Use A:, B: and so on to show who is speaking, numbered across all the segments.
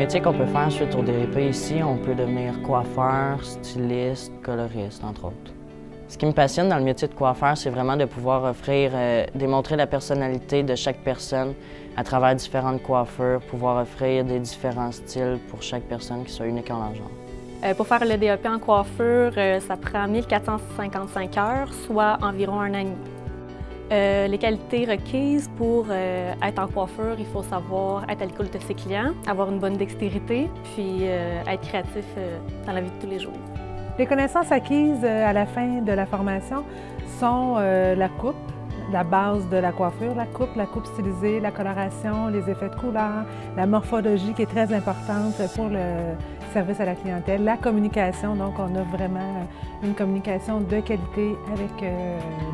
A: métiers qu'on peut faire suite au DEP ici, on peut devenir coiffeur, styliste, coloriste, entre autres. Ce qui me passionne dans le métier de coiffeur, c'est vraiment de pouvoir offrir, démontrer la personnalité de chaque personne à travers différentes coiffures, pouvoir offrir des différents styles pour chaque personne qui soit unique en leur genre.
B: Pour faire le DEP en coiffure, ça prend 1455 heures, soit environ 1 an et demi. Les qualités requises pour être en coiffure, il faut savoir être à l'écoute de ses clients, avoir une bonne dextérité, puis être créatif dans la vie de tous les jours.
C: Les connaissances acquises à la fin de la formation sont la coupe, la base de la coiffure, la coupe stylisée, la coloration, les effets de couleur, la morphologie qui est très importante pour le service à la clientèle, la communication, donc on a vraiment une communication de qualité avec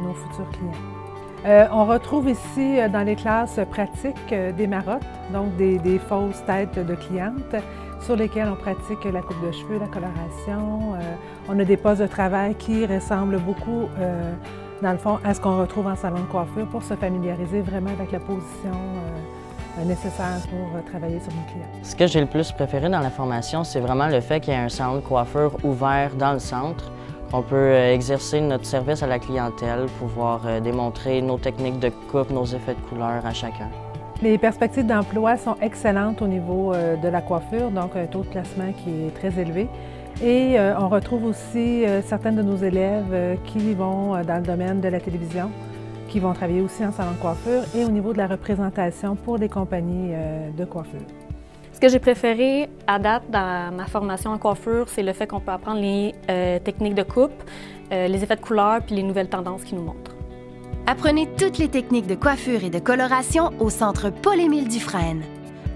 C: nos futurs clients. On retrouve ici dans les classes pratiques des marottes, donc des fausses têtes de clientes sur lesquelles on pratique la coupe de cheveux, la coloration. On a des postes de travail qui ressemblent beaucoup, dans le fond, à ce qu'on retrouve en salon de coiffure pour se familiariser vraiment avec la position nécessaire pour travailler sur nos clients.
A: Ce que j'ai le plus préféré dans la formation, c'est vraiment le fait qu'il y ait un salon de coiffure ouvert dans le centre. On peut exercer notre service à la clientèle, pouvoir démontrer nos techniques de coupe, nos effets de couleur à chacun.
C: Les perspectives d'emploi sont excellentes au niveau de la coiffure, donc un taux de placement qui est très élevé. Et on retrouve aussi certaines de nos élèves qui vont dans le domaine de la télévision, qui vont travailler aussi en salon de coiffure et au niveau de la représentation pour des compagnies de coiffure.
B: Ce que j'ai préféré à date dans ma formation en coiffure, c'est le fait qu'on peut apprendre les techniques de coupe, les effets de couleur puis les nouvelles tendances qu'ils nous montrent.
D: Apprenez toutes les techniques de coiffure et de coloration au Centre Paul-Émile Dufresne.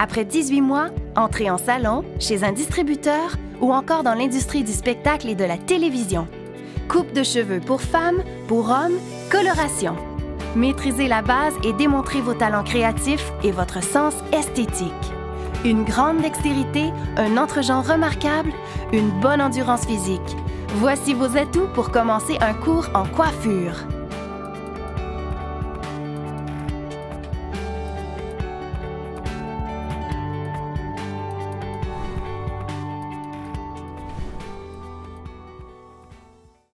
D: Après 18 mois, entrez en salon, chez un distributeur ou encore dans l'industrie du spectacle et de la télévision. Coupe de cheveux pour femmes, pour hommes, coloration. Maîtrisez la base et démontrez vos talents créatifs et votre sens esthétique. Une grande dextérité, un entre-genre remarquable, une bonne endurance physique. Voici vos atouts pour commencer un cours en coiffure.